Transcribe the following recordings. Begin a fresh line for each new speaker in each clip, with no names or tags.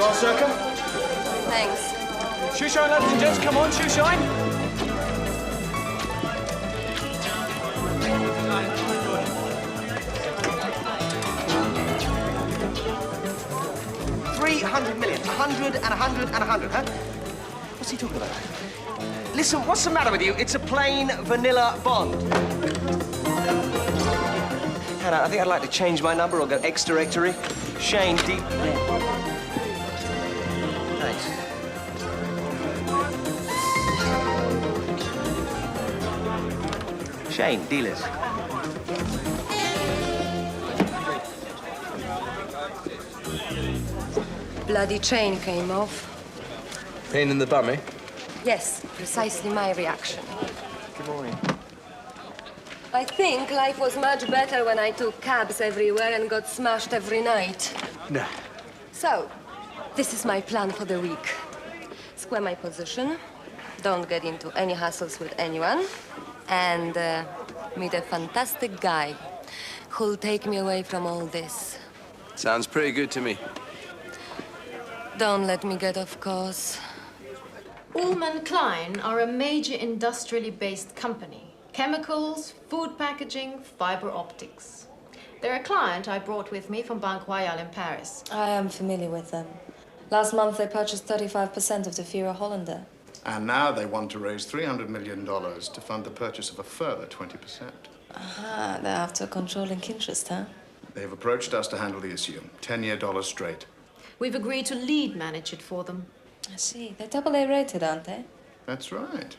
you are, Circa.
Thanks.
Shoe shine, ladies and gents. Come on, shoe shine. $300 million. 100 and 100 and 100, huh? What's he talking about? Listen, what's the matter with you? It's a plain vanilla bond. Hannah, I think I'd like to change my number or go ex-directory. Shane, deep. Thanks. Shane, dealers.
Bloody chain came off.
Pain in the bum, eh?
Yes, precisely my reaction.
Good morning.
I think life was much better when I took cabs everywhere and got smashed every night.
No.
So, this is my plan for the week. Square my position, don't get into any hassles with anyone, and meet a fantastic guy who'll take me away from all this.
Sounds pretty good to me.
Don't let me get off course.
Ulman Klein are a major industrially based company. Chemicals, food packaging, fiber optics. They're a client I brought with me from Banque Royale in Paris.
I am familiar with them. Last month they purchased 35% of the Fira Hollander.
And now they want to raise $300 million to fund the purchase of a further 20%.
Aha, they're after controlling interest, huh?
They've approached us to handle the issue. 10-year dollars straight.
We've agreed to lead manage it for them.
I see. They're AA rated, aren't they?
That's right.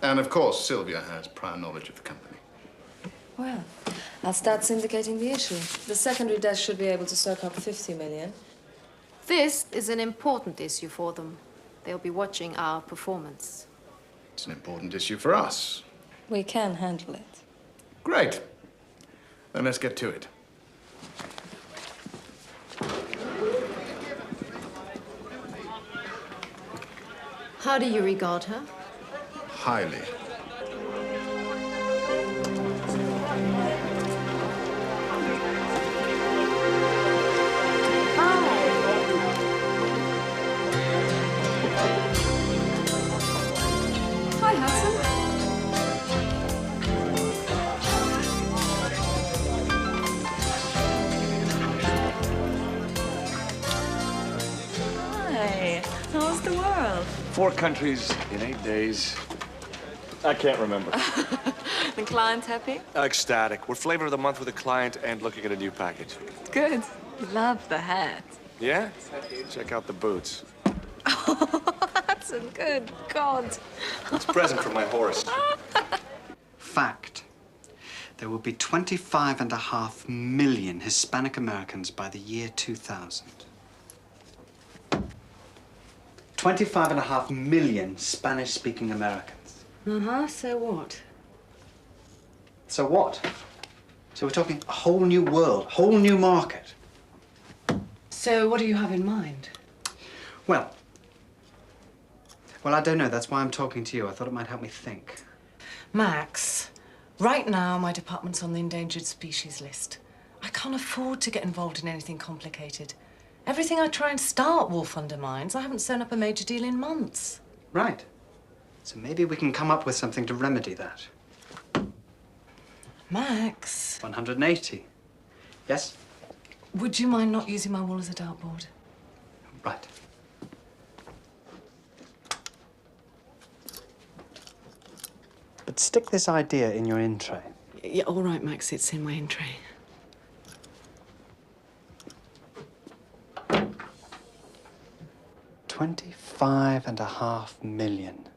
And of course, Sylvia has prior knowledge of the company.
Well, I'll start syndicating the issue. The secondary desk should be able to soak up 50 million.
This is an important issue for them. They'll be watching our performance.
It's an important issue for us.
We can handle it.
Great. Then let's get to it.
How do you regard her?
Highly.
Hi, Hassan.
Hi. How's the world?
4 countries in 8 days. I can't remember.
The client happy?
Ecstatic. We're flavor of the month with a client and looking at a new package.
Good. Love the hat.
Yeah? Check out the boots.
That's a good God.
It's a present from my horse.
Fact. There will be 25.5 million Hispanic Americans by the year 2000. 25.5 million Spanish-speaking Americans.
So what?
So what? So we're talking a whole new world, whole new market.
So what do you have in mind?
Well, I don't know. That's why I'm talking to you. I thought it might help me think.
Max, right now my department's on the endangered species list. I can't afford to get involved in anything complicated. Everything I try and start Wolf undermines. I haven't sewn up a major deal in months.
Right. So maybe we can come up with something to remedy that.
Max,
180. Yes?
would you mind not using my wall as a dartboard?
Right. But stick this idea in your in tray.
Yeah, all right, Max, it's in my in tray.
$25.5 million.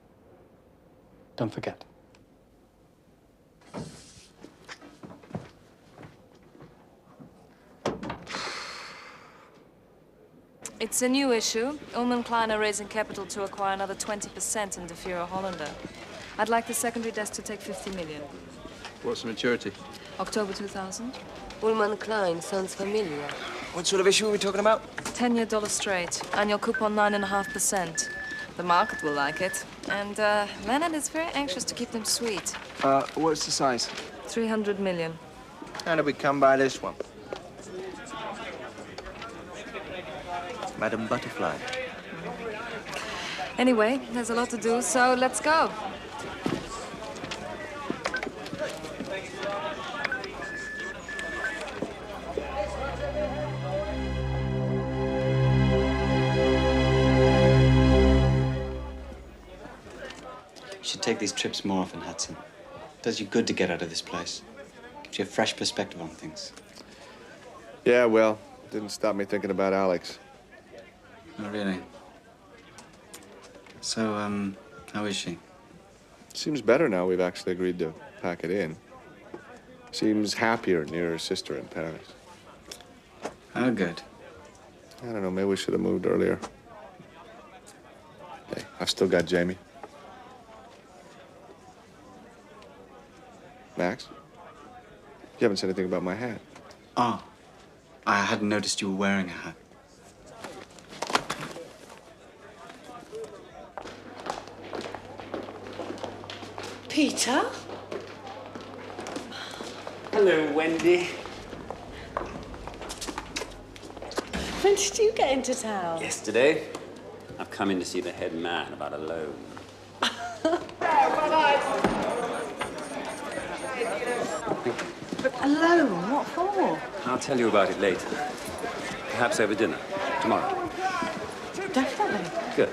Don't forget.
It's a new issue. Ulman Klein are raising capital to acquire another 20% in the Fira Hollander. I'd like the secondary desk to take 50 million.
What's the maturity?
October 2000.
Ulman Klein sounds familiar.
What sort of issue are we talking about?
10-year dollar straight. Annual coupon 9.5%. The market will like it. And Leonard is very anxious to keep them sweet.
What's the size?
300 million.
How did we come by this one?
Madam Butterfly.
Anyway, there's a lot to do, so let's go.
You should take these trips more often, Hudson. Does you good to get out of this place. Gives you a fresh perspective on things.
Yeah, well, didn't stop me thinking about Alex.
Oh, really? So, how is she?
Seems better now we've actually agreed to pack it in. Seems happier near her sister in Paris.
Oh, good.
I don't know, maybe we should have moved earlier. Hey, I've still got Jamie. Max? You haven't said anything about my hat.
Oh, I hadn't noticed you were wearing a hat.
Peter?
Hello, Wendy.
When did you get into town?
Yesterday, I've come in to see the head man about a loan.
But a loan? What for?
I'll tell you about it later. Perhaps over dinner, tomorrow.
Definitely.
Good.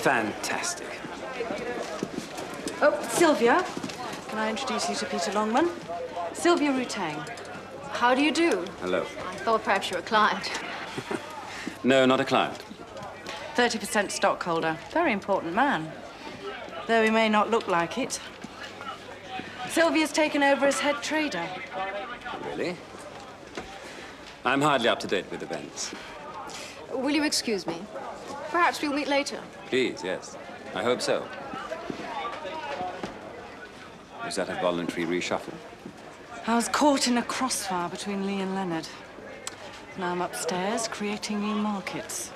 Fantastic.
Oh, Sylvia. Can I introduce you to Peter Longman? Sylvia Routing.
How do you do?
Hello.
I thought perhaps you were a client.
No, not a client.
30% stockholder. Very important man. Though he may not look like it. Sylvia's taken over as head trader.
Really? I'm hardly up to date with events.
Will you excuse me? Perhaps we'll meet later.
Please, yes. I hope so. Was that a voluntary reshuffle?
I was caught in a crossfire between Lee and Leonard. Now I'm upstairs creating new markets.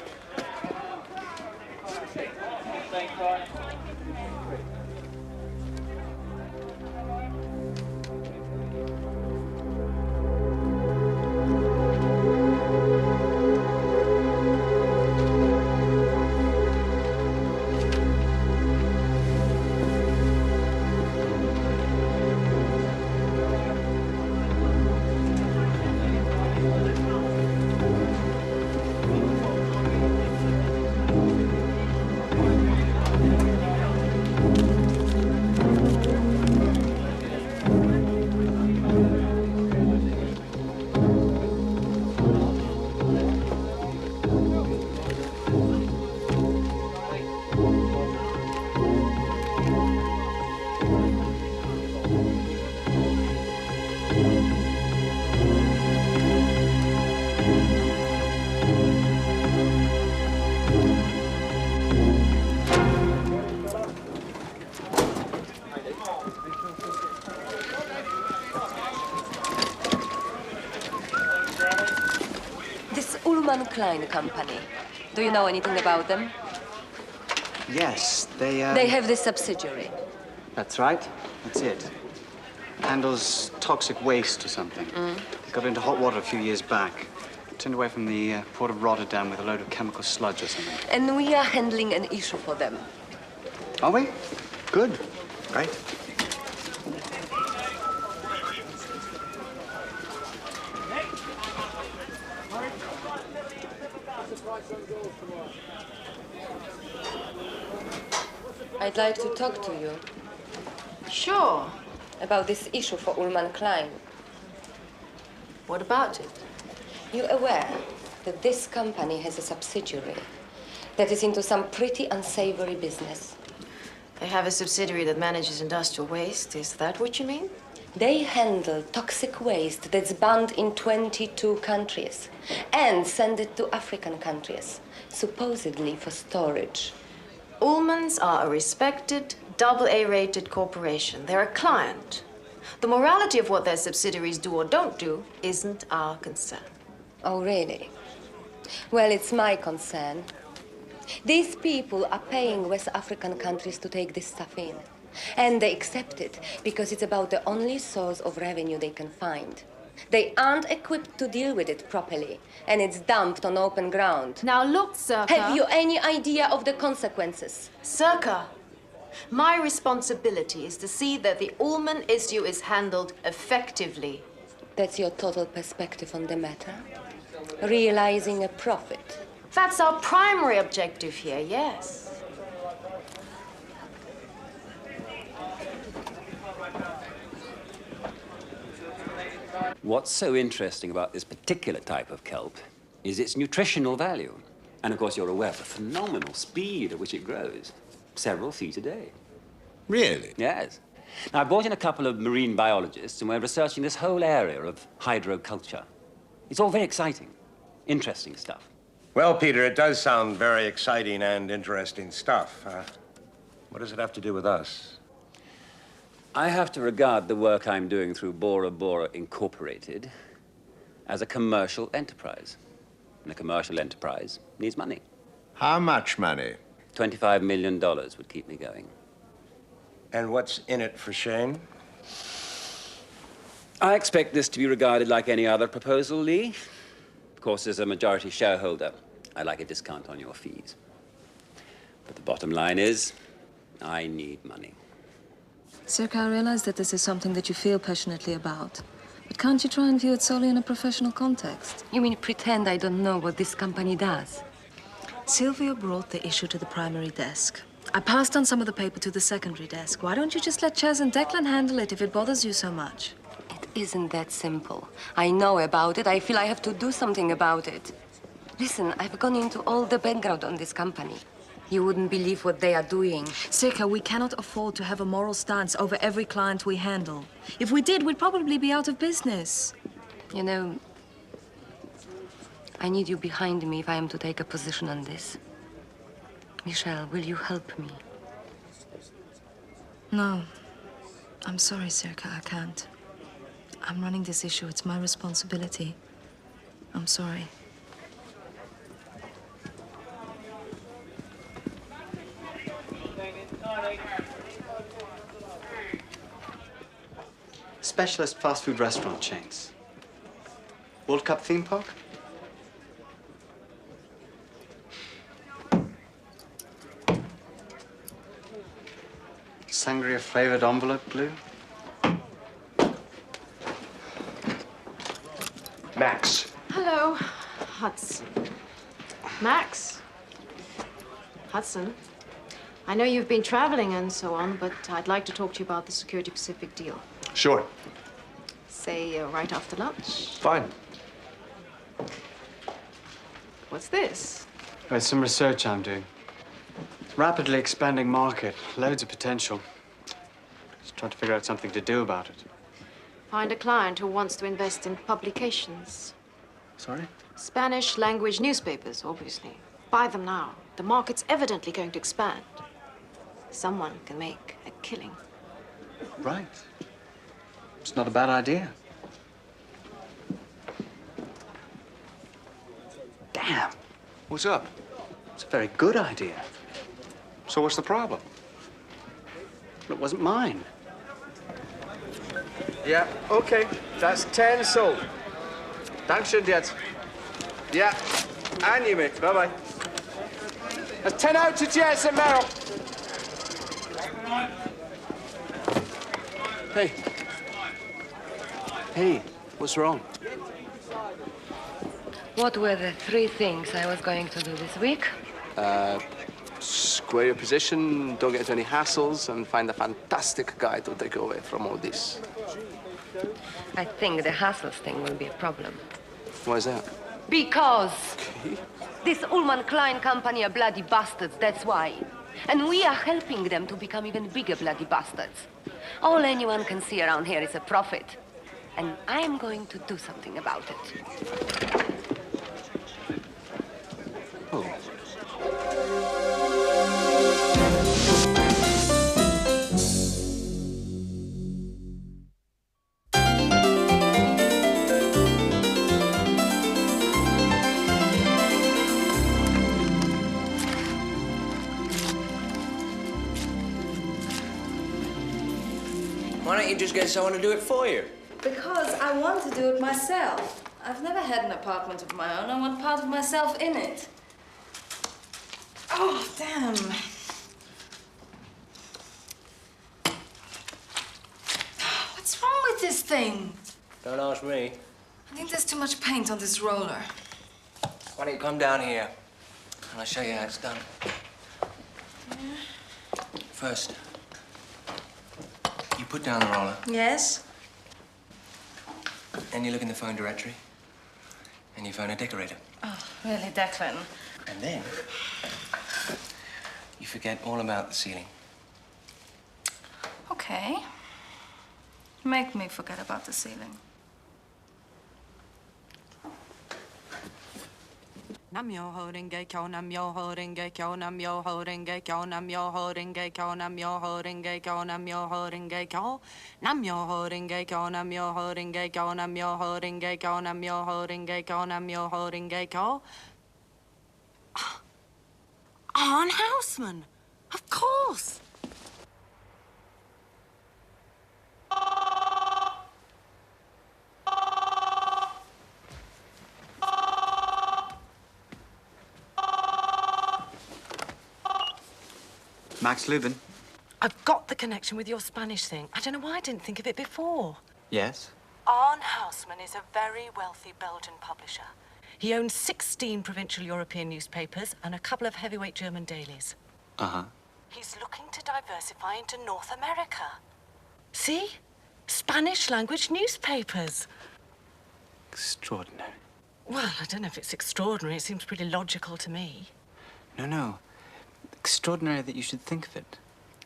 Ulman Klein company. Do you know anything about them?
Yes,
They have this subsidiary.
That's right. That's it. Handles toxic waste or something. They got into hot water a few years back. Turned away from the port of Rotterdam with a load of chemical sludge or something.
And we are handling an issue for them.
Are we? Good. Great.
I'd like to talk to you
Sure.
about this issue for Ulman Klein.
What about it?
You aware that this company has a subsidiary that is into some pretty unsavory business?
They have a subsidiary that manages industrial waste. Is that what you mean?
They handle toxic waste that's banned in 22 countries and send it to African countries, supposedly for storage.
Ulmans are a respected, AA-rated corporation. They're a client. The morality of what their subsidiaries do or don't do isn't our concern.
Oh, really? Well, it's my concern. These people are paying West African countries to take this stuff in. And they accept it because it's about the only source of revenue they can find. They aren't equipped to deal with it properly, and it's dumped on open ground.
Now look, Circa.
Have you any idea of the consequences?
Circa, my responsibility is to see that the Ulman issue is handled effectively.
That's your total perspective on the matter? Realizing a profit?
That's our primary objective here, yes.
What's so interesting about this particular type of kelp is its nutritional value. And of course, you're aware of the phenomenal speed at which it grows. Several feet a day.
Really?
Yes. Now, I brought in a couple of marine biologists, and we're researching this whole area of hydroculture. It's all very exciting, interesting stuff.
Well, Peter, it does sound very exciting and interesting stuff. What does it have to do with us?
I have to regard the work I'm doing through Bora Bora Incorporated as a commercial enterprise. And a commercial enterprise needs money.
How much money?
$25 million would keep me going.
And what's in it for Shane?
I expect this to be regarded like any other proposal, Lee. Of course, as a majority shareholder, I'd like a discount on your fees. But the bottom line is, I need money.
Circa, I realize that this is something that you feel passionately about. But can't you try and view it solely in a professional context?
You mean pretend I don't know what this company does?
Sylvia brought the issue to the primary desk. I passed on some of the paper to the secondary desk. Why don't you just let Chaz and Declan handle it if it bothers you so much?
It isn't that simple. I know about it. I feel I have to do something about it. Listen, I've gone into all the background on this company. You wouldn't believe what they are doing.
Circa, we cannot afford to have a moral stance over every client we handle. If we did, we'd probably be out of business.
You know, I need you behind me if I am to take a position on this. Michelle, will you help me?
No. I'm sorry, Circa, I can't. I'm running this issue. It's my responsibility. I'm sorry.
Specialist fast food restaurant chains. World Cup theme park? Sangria flavored envelope glue?
Max.
Hello, Hudson. Max? Hudson, I know you've been traveling and so on, but I'd like to talk to you about the Security Pacific deal.
Sure.
Say right after lunch.
Fine.
What's this?
It's some research I'm doing. Rapidly expanding market, loads of potential. Just trying to figure out something to do about it.
Find a client who wants to invest in publications.
Sorry?
Spanish language newspapers, obviously. Buy them now. The market's evidently going to expand. Someone can make a killing.
Right. It's not a bad idea. Damn.
What's up?
It's a very good idea.
So what's the problem?
It wasn't mine.
Yeah, okay. That's 10 sold. Dankeschön, jetzt. Yeah, and you, mate. Bye-bye. That's 10 out to Jess and Merrill.
Hey. Hey, what's wrong?
What were the 3 things I was going to do this week?
Square your position, don't get into any hassles, and find a fantastic guy to take away from all this.
I think the hassles thing will be a problem.
Why is that?
Because
Okay.
this Ulman Klein company are bloody bastards, that's why. And we are helping them to become even bigger bloody bastards. All anyone can see around here is a profit. And I am going to do something about it.
Oh.
Why don't you just get someone to do it for you?
Because I want to do it myself. I've never had an apartment of my own. I want part of myself in it. Oh, damn. What's wrong with this thing?
Don't ask me.
I think there's too much paint on this roller.
Why don't you come down here and I'll show you how it's done.
Yeah.
First, you put down the roller.
Yes?
Then you look in the phone directory and you phone a decorator.
Oh, really, Declan?
And then you forget all about the ceiling.
Okay. Make me forget about the ceiling.
Nam yo holding gay kyo, nam yo holding gay kyo, nam yo holding gay kyo, nam yo holding gay kyo, nam yo holding gay kyo, nam yo holding gay kyo, nam yo holding gay kyo, nam yo holding gay kyo, nam yo holding gay kyo, nam yo holding gay kyo, nam yo holding gay kyo. Arne Houseman, of course.
Max Lubin?
I've got the connection with your Spanish thing. I don't know why I didn't think of it before.
Yes?
Arne Houseman is a very wealthy Belgian publisher. He owns 16 provincial European newspapers and a couple of heavyweight German dailies.
Uh-huh.
He's looking to diversify into North America. See? Spanish language newspapers.
Extraordinary.
Well, I don't know if it's extraordinary. It seems pretty logical to me.
No. Extraordinary that you should think of it.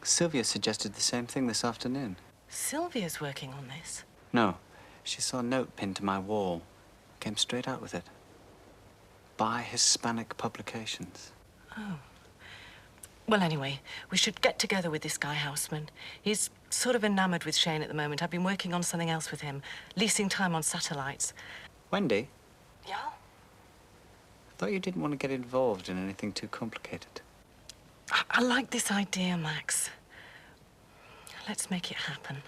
Sylvia suggested the same thing this afternoon.
Sylvia's working on this.
No, she saw a note pinned to my wall. Came straight out with it. By Hispanic publications.
Oh. Well, anyway, we should get together with this guy, Houseman. He's sort of enamored with Shane at the moment. I've been working on something else with him, leasing time on satellites.
Wendy?
Yeah?
I thought you didn't want to get involved in anything too complicated.
I like this idea, Max. Let's make it happen.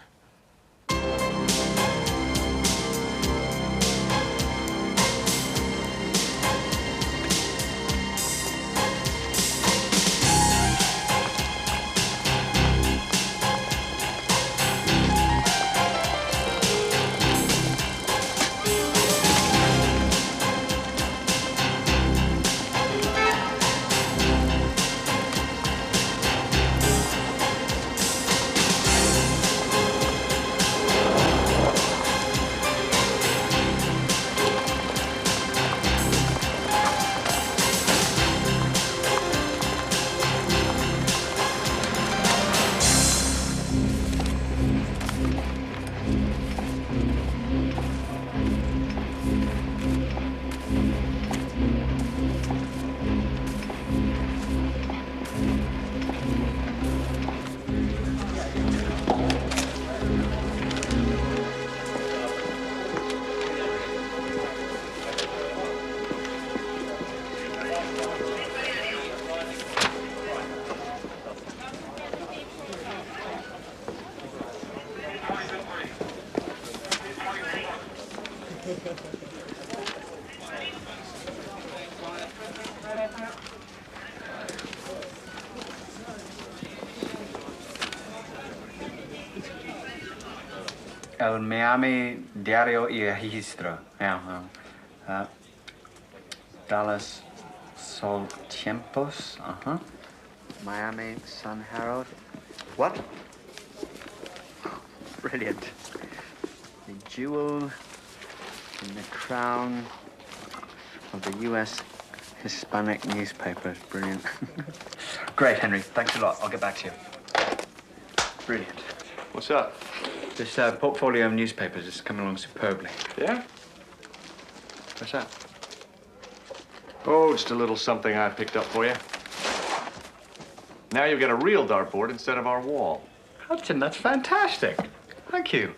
El Miami Diario y Registro. Yeah. Dallas Sol Tiempos. Uh-huh. Miami Sun Herald. What? Brilliant. The jewel in the crown of the U.S. Hispanic newspapers. Brilliant. Great, Henry. Thanks a lot. I'll get back to you. Brilliant.
What's up?
This portfolio of newspapers is coming along superbly.
Yeah? What's that? Oh, just a little something I picked up for you. Now you've got a real dartboard instead of our wall.
Hudson, that's fantastic. Thank you.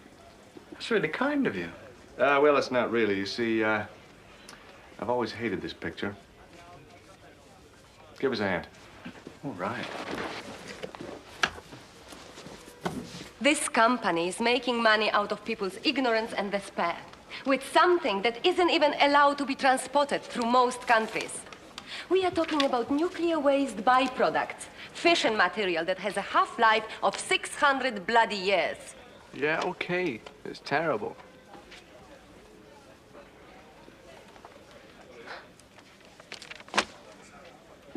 That's really kind of you.
Well, it's not really. You see, I've always hated this picture. Give us a hand.
All right.
This company is making money out of people's ignorance and despair with something that isn't even allowed to be transported through most countries. We are talking about nuclear waste byproducts, fission material that has a half-life of 600 bloody years.
Yeah, okay. It's terrible.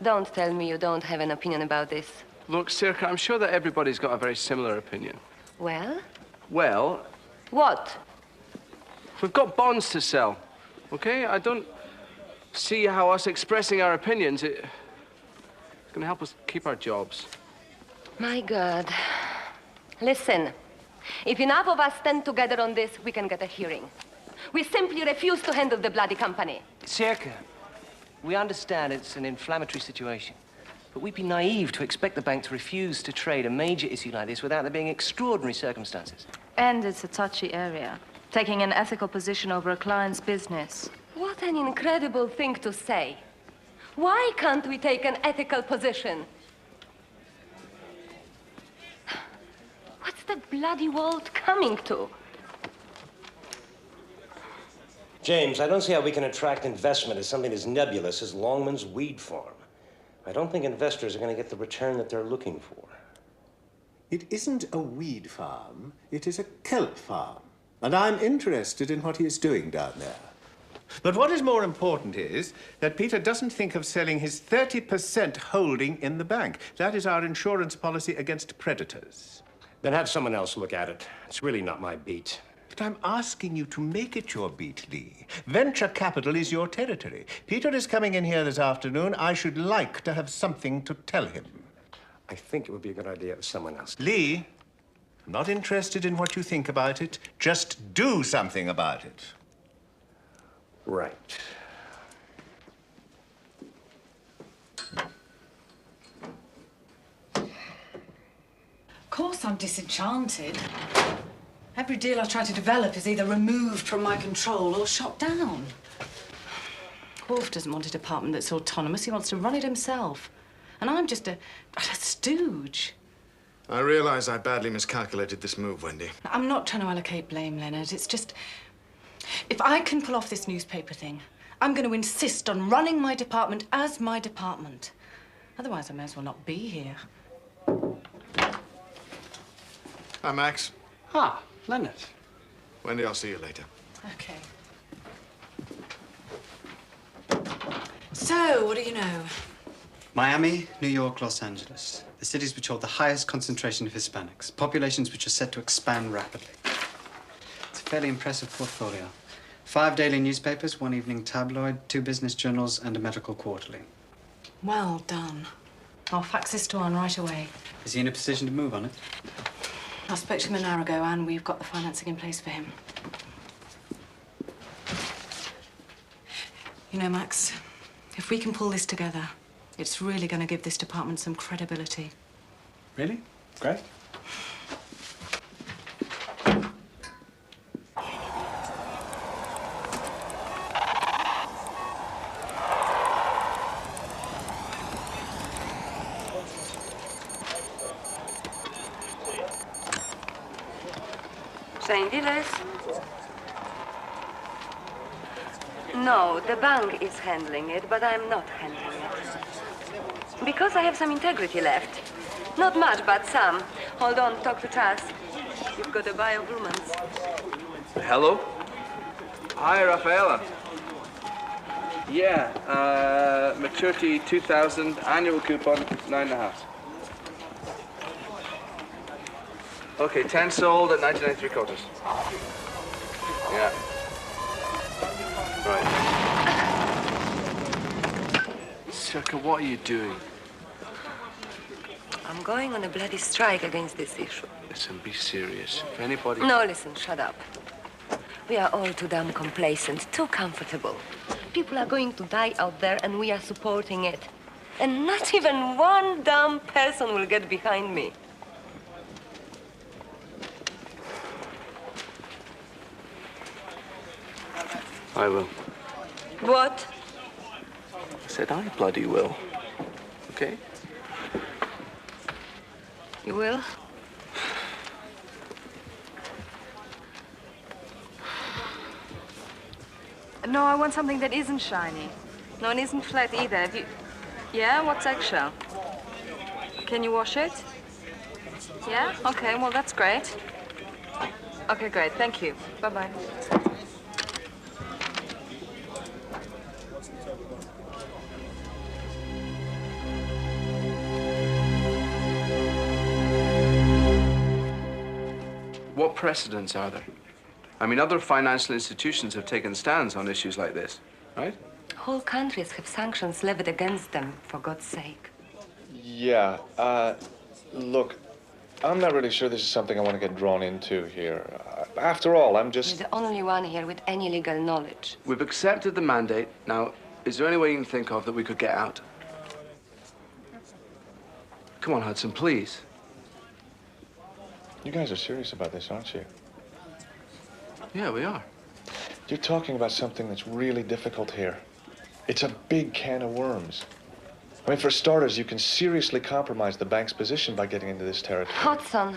Don't tell me you don't have an opinion about this.
Look, Sirka, I'm sure that everybody's got a very similar opinion.
Well?
Well,
What?
we've got bonds to sell, okay? I don't see how us expressing our opinions it's going to help us keep our jobs.
My God. Listen, if enough of us stand together on this, we can get a hearing. We simply refuse to handle the bloody company.
Sirka, we understand it's an inflammatory situation, but we'd be naive to expect the bank to refuse to trade a major issue like this without there being extraordinary circumstances.
And it's a touchy area. Taking an ethical position over a client's business.
What an incredible thing to say. Why can't we take an ethical position? What's the bloody world coming to?
James, I don't see how we can attract investment as something as nebulous as Longman's weed farm. I don't think investors are going to get the return that they're looking for.
It isn't a weed farm, it is a kelp farm. And I'm interested in what he is doing down there.
But what is more important is that Peter doesn't think of selling his 30% holding in the bank. That is our insurance policy against predators.
Then have someone else look at it. It's really not my beat.
But I'm asking you to make it your beat, Lee. Venture capital is your territory. Peter is coming in here this afternoon. I should like to have something to tell him.
I think it would be a good idea if someone else...
Lee, I'm not interested in what you think about it. Just do something about it.
Right.
Of course I'm disenchanted. Every deal I try to develop is either removed from my control or shot down. Wolf doesn't want a department that's autonomous. He wants to run it himself. And I'm just a stooge.
I realize I badly miscalculated this move, Wendy.
I'm not trying to allocate blame, Leonard. It's just... if I can pull off this newspaper thing, I'm going to insist on running my department as my department. Otherwise, I may as well not be here.
Hi, Max.
Ah, Leonard.
Wendy, I'll see you later.
Okay. So, what do you know?
Miami, New York, Los Angeles. The cities which hold the highest concentration of Hispanics. Populations which are set to expand rapidly. It's a fairly impressive portfolio. 5 daily newspapers, 1 evening tabloid, 2 business journals, and a medical quarterly.
Well done. I'll fax this to Anne right away.
Is he in a position to move on it?
I spoke to him an hour ago, and we've got the financing in place for him. You know, Max, if we can pull this together, it's really going to give this department some credibility.
Really? Great.
St. Dealers? No, the bank is handling it, but I'm not handling it. Because I have some integrity left. Not much, but some. Hold on, talk to Chas. You've got a buy of Ulman's.
Hello? Hi, Rafaela. Yeah, maturity 2000, annual coupon 9.5. Okay, 10 sold at 99 3/4. Yeah. Right. Circa, what are you doing?
I'm going on a bloody strike against this issue.
Listen, be serious. If anybody...
No, listen, shut up. We are all too damn complacent, too comfortable. People are going to die out there, and we are supporting it. And not even one damn person will get behind me.
I will.
What?
I said I bloody will. Okay?
You will?
No, I want something that isn't shiny. No, and isn't flat either. Have you... Yeah? What's eggshell? Can you wash it? Yeah? Okay, well, that's great. Okay, great. Thank you. Bye-bye.
What precedents are there? I mean, other financial institutions have taken stands on issues like this, right?
Whole countries have sanctions levied against them, for God's sake.
Yeah, look, I'm not really sure this is something I want to get drawn into here. After all, I'm just...
You're the only one here with any legal knowledge.
We've accepted the mandate. Now, is there any way you can think of that we could get out? Come on, Hudson, please.
You guys are serious about this, aren't you?
Yeah, we are.
You're talking about something that's really difficult here. It's a big can of worms. I mean, for starters, you can seriously compromise the bank's position by getting into this territory.
Hudson,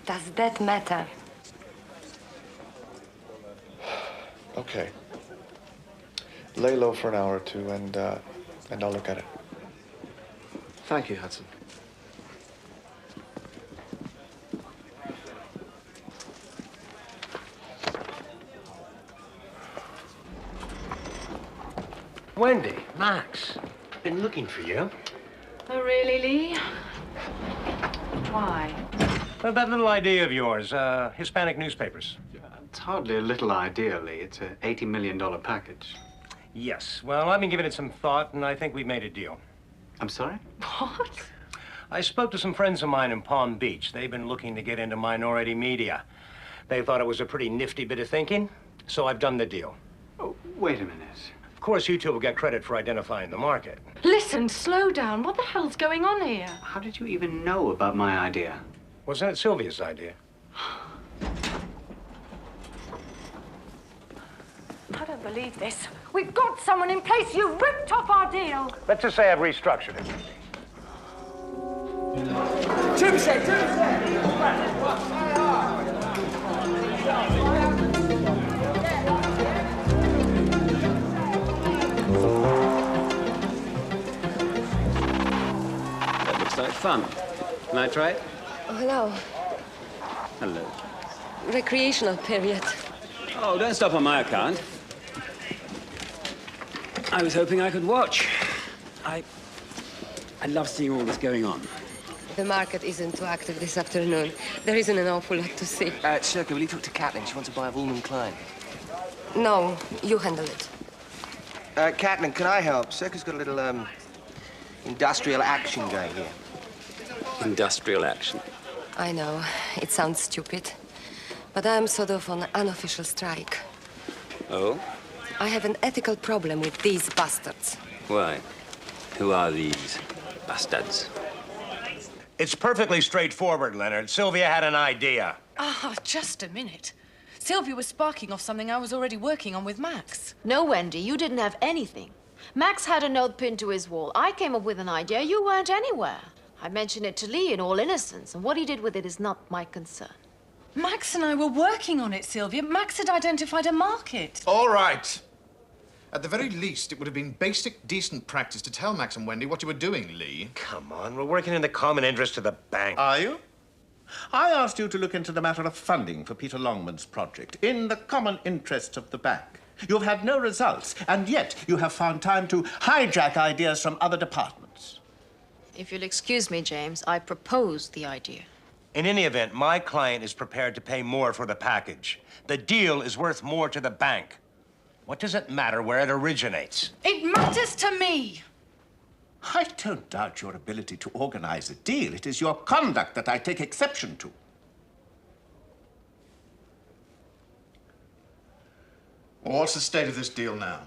does that matter?
Okay. Lay low for an hour or two, and I'll look at it.
Thank you, Hudson.
Wendy, Max, been looking for you.
Oh, really, Lee? Why?
Well, that little idea of yours, Hispanic newspapers.
It's hardly a little idea, Lee. It's an $80 million package.
Yes, well, I've been giving it some thought, and I think we've made a deal.
I'm sorry?
What?
I spoke to some friends of mine in Palm Beach. They've been looking to get into minority media. They thought it was a pretty nifty bit of thinking, so I've done the deal.
Oh, wait a minute.
Of course, you two will get credit for identifying the market.
Listen, slow down. What the hell's going on here?
How did you even know about my idea?
Wasn't it Sylvia's idea?
I don't believe this. We've got someone in place. You ripped off our deal.
Let's just say I've restructured it.
2%.
That looks like fun. Can I try it?
Oh, hello.
Hello.
Recreational period.
Oh, don't stop on my account. I was hoping I could watch. I love seeing all this going on.
The market isn't too active this afternoon. There isn't an awful lot to see.
Circa, will you talk to Catelyn? She wants to buy a Ulman Klein.
No, you handle it.
Catelyn, can I help? Circa's got a little, industrial action going here.
Industrial action.
I know, it sounds stupid. But I'm sort of on unofficial strike.
Oh?
I have an ethical problem with these bastards.
Why? Who are these bastards?
It's perfectly straightforward, Leonard. Sylvia had an idea.
Ah, just a minute. Sylvia was sparking off something I was already working on with Max.
No, Wendy, you didn't have anything. Max had a note pinned to his wall. I came up with an idea. You weren't anywhere. I mentioned it to Lee in all innocence, and what he did with it is not my concern.
Max and I were working on it, Sylvia. Max had identified a market.
All right. At the very least, it would have been basic, decent practice to tell Max and Wendy what you were doing, Lee.
Come on, we're working in the common interest of the bank.
Are you? I asked you to look into the matter of funding for Peter Longman's project in the common interest of the bank. You've had no results, and yet you have found time to hijack ideas from other departments.
If you'll excuse me, James, I proposed the idea.
In any event, my client is prepared to pay more for the package. The deal is worth more to the bank. What does it matter where it originates?
It matters to me.
I don't doubt your ability to organize a deal. It is your conduct that I take exception to.
Well, what's the state of this deal now?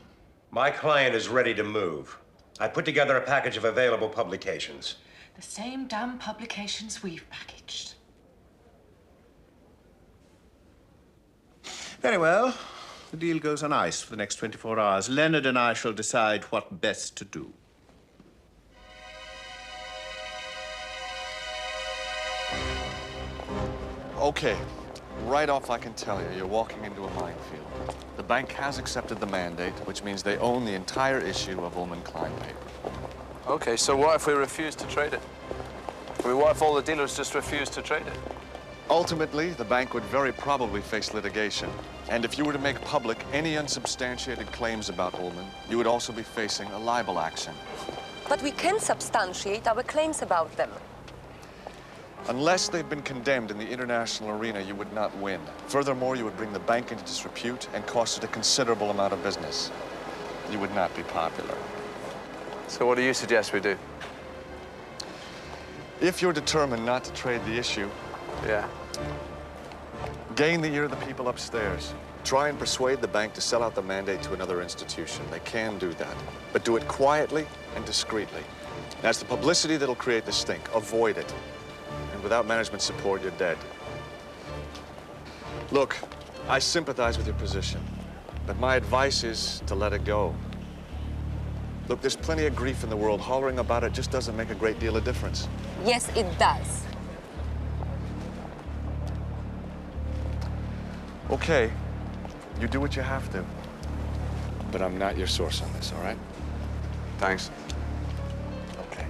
My client is ready to move. I put together a package of available publications.
The same damn publications we've packaged.
Very well. The deal goes on ice for the next 24 hours. Leonard and I shall decide what best to do.
Okay, Right off, I can tell you, you're walking into a minefield. The bank has accepted the mandate, which means they own the entire issue of Ulman Klein paper.
Okay, so what if we refuse to trade it? I mean, what if all the dealers just refuse to trade it?
Ultimately, the bank would very probably face litigation. And if you were to make public any unsubstantiated claims about Ulman, you would also be facing a libel action.
But we can substantiate our claims about them.
Unless they've been condemned in the international arena, you would not win. Furthermore, you would bring the bank into disrepute and cost it a considerable amount of business. You would not be popular.
So what do you suggest we do?
If you're determined not to trade the issue,
yeah,
gain the ear of the people upstairs. Try and persuade the bank to sell out the mandate to another institution. They can do that, but do it quietly and discreetly. That's the publicity that'll create the stink. Avoid it. And without management support, you're dead. Look, I sympathize with your position, but my advice is to let it go. Look, there's plenty of grief in the world. Hollering about it just doesn't make a great deal of difference.
Yes, it does.
Okay, you do what you have to. But I'm not your source on this, all right?
Thanks.
Okay.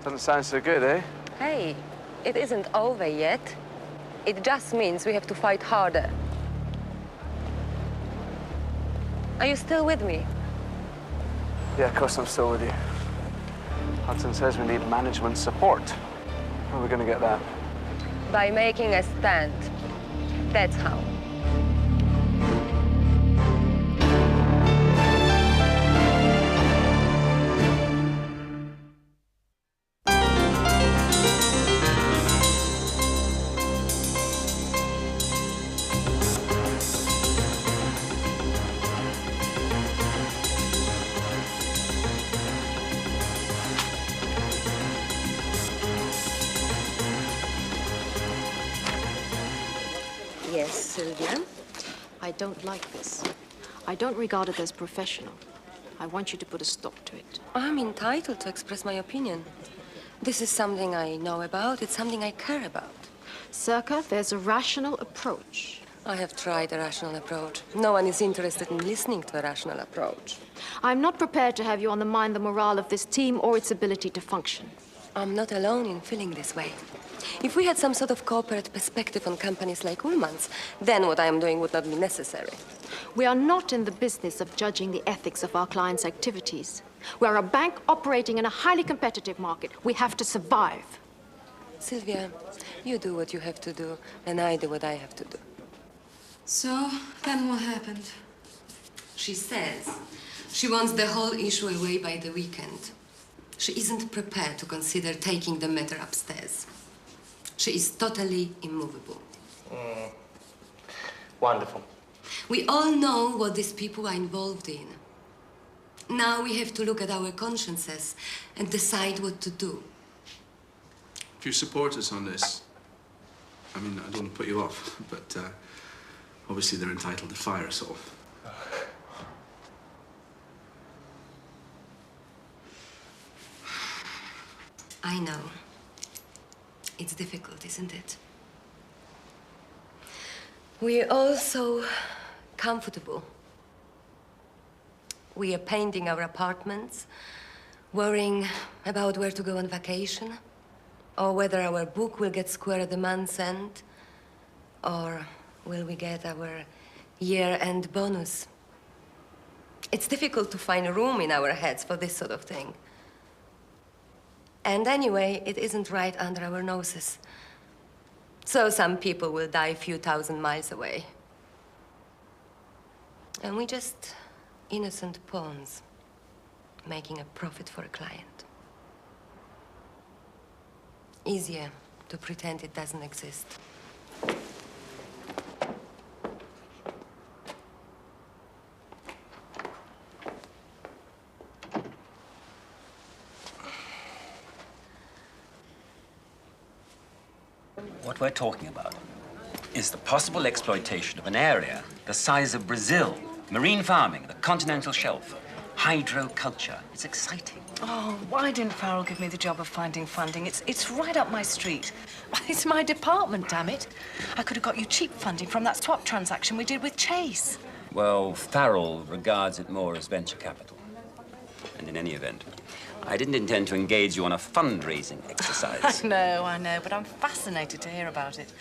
Doesn't sound so good, eh?
Hey, it isn't over yet. It just means we have to fight harder. Are you still with me?
Yeah, of course I'm still with you. Hudson says we need management support. How are we going to get that?
By making a stand. That's how. Yes, Sylvia?
I don't like this. I don't regard it as professional. I want you to put a stop to it.
I'm entitled to express my opinion. This is something I know about. It's something I care about.
Circa, there's a rational approach.
I have tried a rational approach. No one is interested in listening to a rational approach.
I'm not prepared to have you undermine the morale of this team or its ability to function.
I'm not alone in feeling this way. If we had some sort of corporate perspective on companies like Ulman's, then what I am doing would not be necessary.
We are not in the business of judging the ethics of our clients' activities. We are a bank operating in a highly competitive market. We have to survive.
Sylvia, you do what you have to do, and I do what I have to do. So, then what happened? She says she wants the whole issue away by the weekend. She isn't prepared to consider taking the matter upstairs. She is totally immovable.
Wonderful.
We all know what these people are involved in. Now we have to look at our consciences and decide what to do.
If you support us on this, I mean, I don't want to put you off, but obviously they're entitled to fire us all.
I know. It's difficult, isn't it? We're all so comfortable. We are painting our apartments, worrying about where to go on vacation, or whether our book will get square at the month's end, or will we get our year-end bonus. It's difficult to find room in our heads for this sort of thing. And anyway, it isn't right under our noses. So some people will die a few thousand miles away. And we just innocent pawns, making a profit for a client. Easier to pretend it doesn't exist.
What we're talking about is the possible exploitation of an area the size of Brazil Marine farming, the continental shelf, hydroculture. It's exciting.
Oh, why didn't Farrell give me the job of finding funding? It's right up my street. It's my department, damn it. I could have got you cheap funding from that swap transaction we did with Chase.
Well, Farrell regards it more as venture capital. And in any event, I didn't intend to engage you on a fundraising exercise.
I know, but I'm fascinated to hear about it.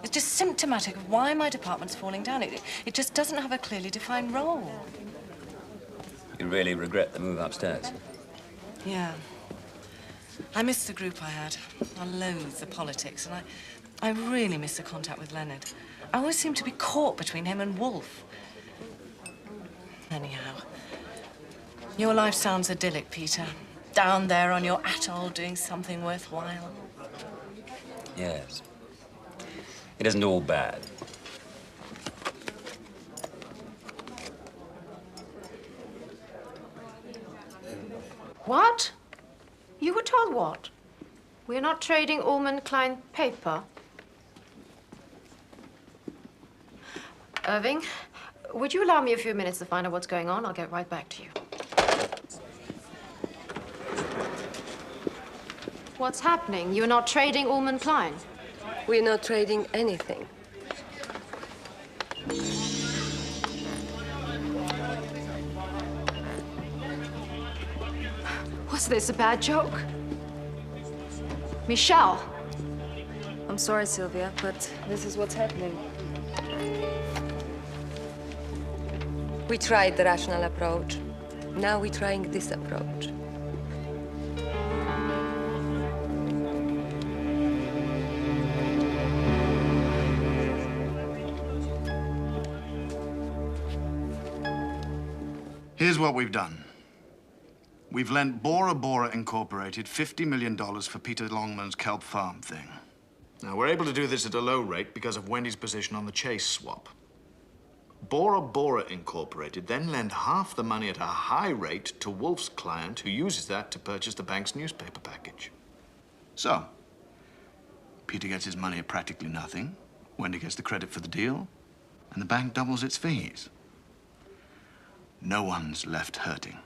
It's just symptomatic of why my department's falling down. It just doesn't have a clearly defined role.
You really regret the move upstairs?
Yeah. I miss the group I had. I loathe the politics, and I really miss the contact with Leonard. I always seem to be caught between him and Wolf. Anyhow, your life sounds idyllic, Peter. Down there on your atoll doing something worthwhile.
Yes. It isn't all bad.
What? You were told what? We're not trading Ulman Klein paper. Irving, would you allow me a few minutes to find out what's going on? I'll get right back to you. What's happening? You're not trading Ulman Klein?
We're not trading anything.
Was this a bad joke? Michelle!
I'm sorry, Sylvia, but this is what's happening. We tried the rational approach. Now we're trying this approach.
Here's what we've done. We've lent Bora Bora Incorporated $50 million for Peter Longman's kelp farm thing. Now, we're able to do this at a low rate because of Wendy's position on the Chase swap. Bora Bora Incorporated then lend half the money at a high rate to Wolf's client, who uses that to purchase the bank's newspaper package. So, Peter gets his money at practically nothing, Wendy gets the credit for the deal, and the bank doubles its fees. No one's left hurting.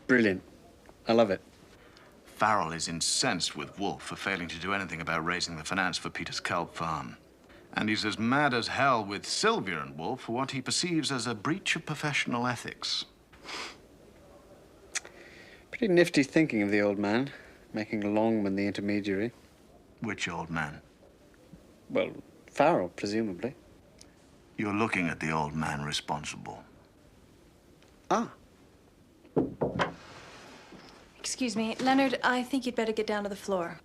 Brilliant. I love it.
Farrell is incensed with Wolf for failing to do anything about raising the finance for Peter's kelp farm. And he's as mad as hell with Sylvia and Wolf for what he perceives as a breach of professional ethics.
Pretty nifty thinking of the old man, making Longman the intermediary.
Which old man?
Well, Farrell, presumably.
You're looking at the old man responsible.
Ah.
Excuse me, Leonard, I think you'd better get down to the floor.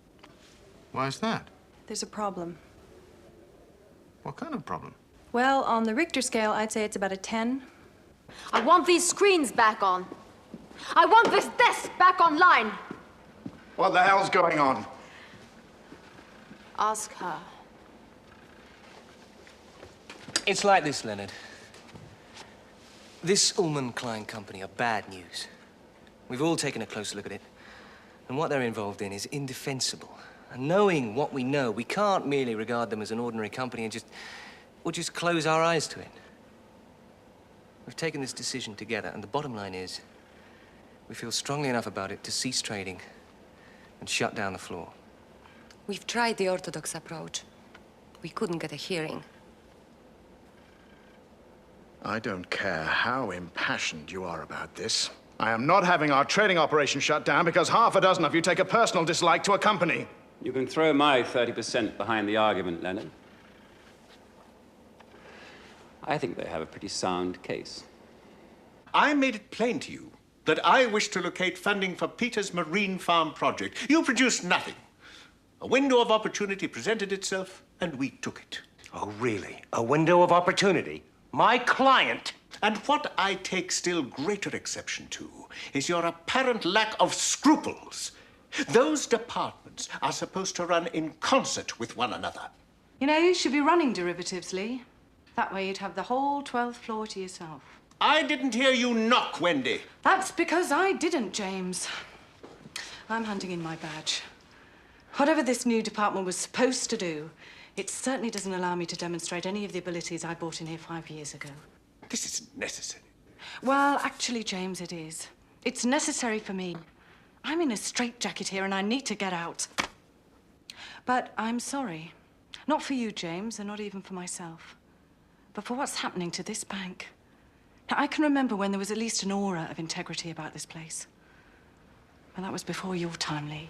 Why's that?
There's a problem.
What kind of problem?
Well, on the Richter scale, I'd say it's about a 10.
I want these screens back on. I want this desk back online.
What the hell's going on?
Ask her.
It's like this, Leonard. This Ulman Klein company are bad news. We've all taken a closer look at it. And what they're involved in is indefensible. And knowing what we know, we can't merely regard them as an ordinary company and just close our eyes to it. We've taken this decision together, and the bottom line is, we feel strongly enough about it to cease trading and shut down the floor.
We've tried the orthodox approach. We couldn't get a hearing.
I don't care how impassioned you are about this. I am not having our trading operation shut down because half a dozen of you take a personal dislike to a company.
You can throw my 30% behind the argument, Leonard. I think they have a pretty sound case.
I made it plain to you that I wish to locate funding for Peter's marine farm project. You produced nothing. A window of opportunity presented itself, and we took it.
Oh, really? A window of opportunity? My client?
And what I take still greater exception to is your apparent lack of scruples. Those departments are supposed to run in concert with one another.
You know, you should be running derivatives, Lee. That way you'd have the whole 12th floor to yourself.
I didn't hear you knock, Wendy.
That's because I didn't, James. I'm handing in my badge. Whatever this new department was supposed to do, it certainly doesn't allow me to demonstrate any of the abilities I brought in here 5 years ago.
This isn't necessary.
Well, actually, James, it is. It's necessary for me. I'm in a straitjacket here and I need to get out. But I'm sorry. Not for you, James, and not even for myself. But for what's happening to this bank. Now, I can remember when there was at least an aura of integrity about this place. And that was before your time, Lee.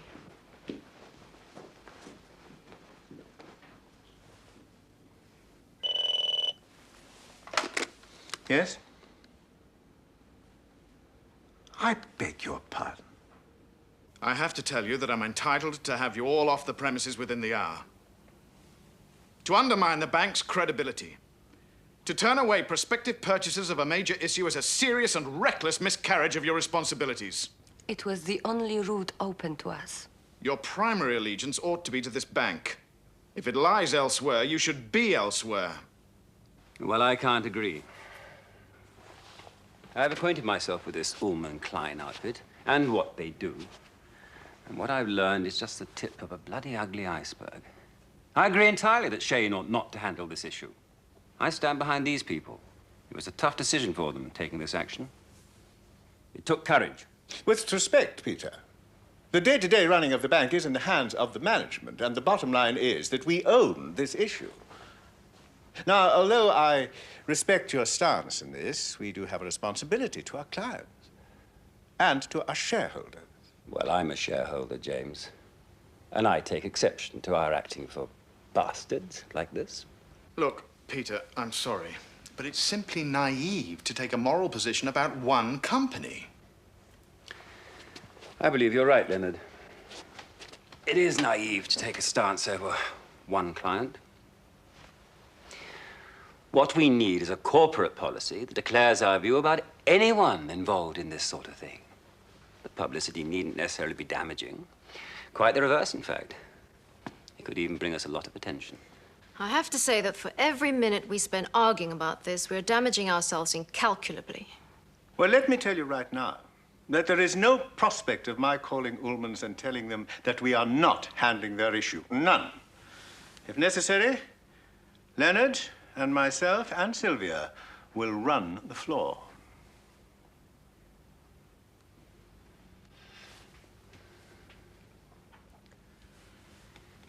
Yes? I beg your pardon.
I have to tell you that I'm entitled to have you all off the premises within the hour. To undermine the bank's credibility, to turn away prospective purchasers of a major issue as a serious and reckless miscarriage of your responsibilities.
It was the only route open to us.
Your primary allegiance ought to be to this bank. If it lies elsewhere, you should be elsewhere.
Well, I can't agree. I've acquainted myself with this Ulman Klein outfit and what they do. And what I've learned is just the tip of a bloody ugly iceberg. I agree entirely that Shane ought not to handle this issue. I stand behind these people. It was a tough decision for them, taking this action. It took courage.
With respect, Peter, the day-to-day running of the bank is in the hands of the management, and the bottom line is that we own this issue. Now, although I respect your stance in this, we do have a responsibility to our clients and to our shareholders.
Well, I'm a shareholder, James. And I take exception to our acting for bastards like this.
Look, Peter, I'm sorry, but it's simply naive to take a moral position about one company.
I believe you're right, Leonard. It is naive to take a stance over one client. What we need is a corporate policy that declares our view about anyone involved in this sort of thing. The publicity needn't necessarily be damaging. Quite the reverse, in fact. It could even bring us a lot of attention.
I have to say that for every minute we spend arguing about this, we're damaging ourselves incalculably.
Well, let me tell you right now that there is no prospect of my calling Ulmans and telling them that we are not handling their issue. None. If necessary, Leonard and myself and Sylvia will run the floor.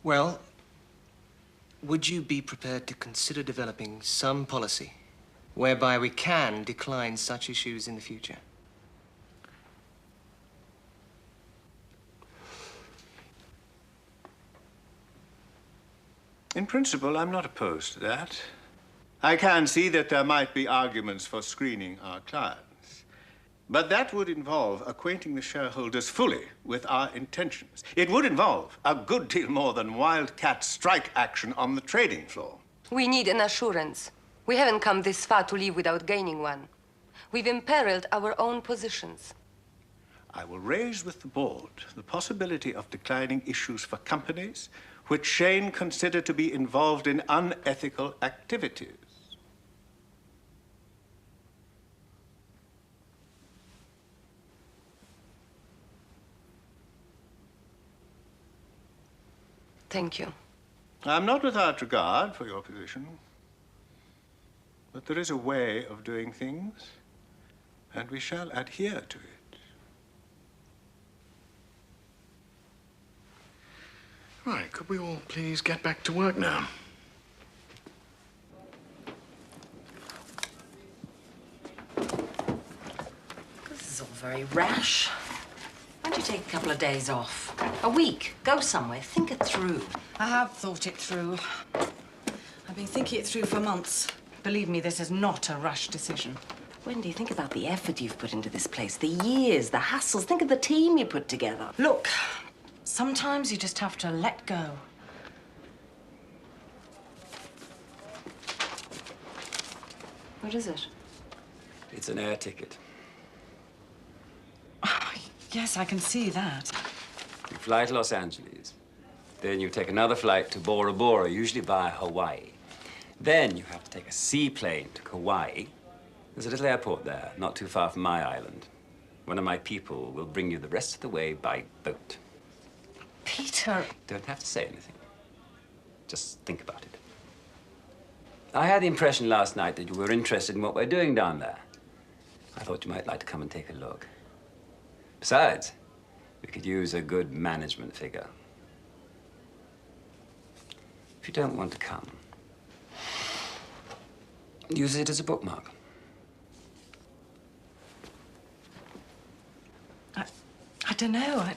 Well, would you be prepared to consider developing some policy whereby we can decline such issues in the future?
In principle, I'm not opposed to that. I can see that there might be arguments for screening our clients. But that would involve acquainting the shareholders fully with our intentions. It would involve a good deal more than wildcat strike action on the trading floor.
We need an assurance. We haven't come this far to leave without gaining one. We've imperiled our own positions.
I will raise with the board the possibility of declining issues for companies which Shane considered to be involved in unethical activities.
Thank you.
I'm not without regard for your position, but there is a way of doing things, and we shall adhere to it.
Right, could we all please get back to work now?
This is all very rash. Why don't you take a couple of days off? A week. Go somewhere. Think it through.
I have thought it through. I've been thinking it through for months. Believe me, this is not a rash decision.
Wendy, think about the effort you've put into this place, the years, the hassles. Think of the team you put together.
Look, sometimes you just have to let go.
What is it?
It's an air ticket.
Yes, I can see that.
You fly to Los Angeles. Then you take another flight to Bora Bora, usually via Hawaii. Then you have to take a seaplane to Kauai. There's a little airport there, not too far from my island. One of my people will bring you the rest of the way by boat.
Peter.
Don't have to say anything. Just think about it. I had the impression last night that you were interested in what we're doing down there. I thought you might like to come and take a look. Besides, we could use a good management figure. If you don't want to come, use it as a bookmark.
I don't know.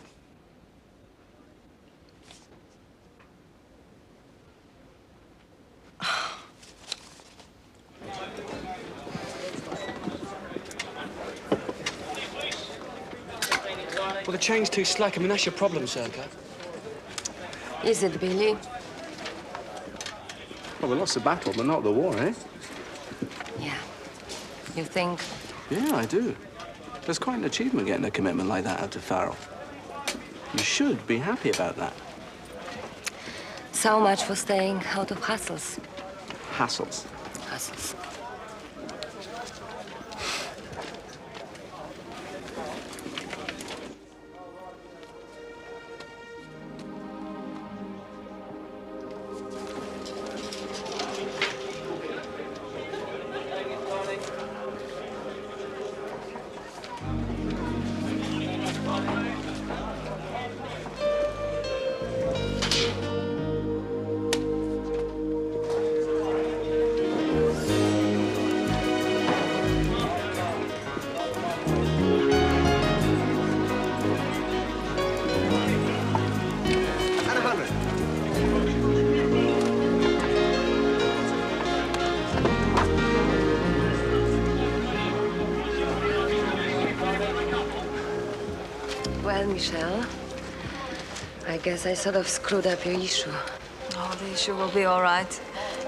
Well, the chain's too slack. I mean, that's your problem, Circa.
Is it, Billy?
Well, we lost the battle, but not the war, eh?
Yeah. You think?
Yeah, I do. That's quite an achievement getting a commitment like that out to Farrell. You should be happy about that.
So much for staying out of hassles.
Hassles.
Hassles. Well, Michelle, I guess I sort of screwed up your issue.
Oh, the issue will be all right.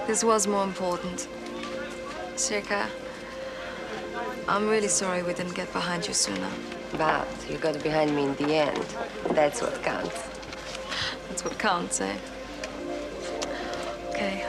This was more important. Circa, I'm really sorry we didn't get behind you sooner.
But you got behind me in the end. That's what counts.
That's what counts, eh? Okay.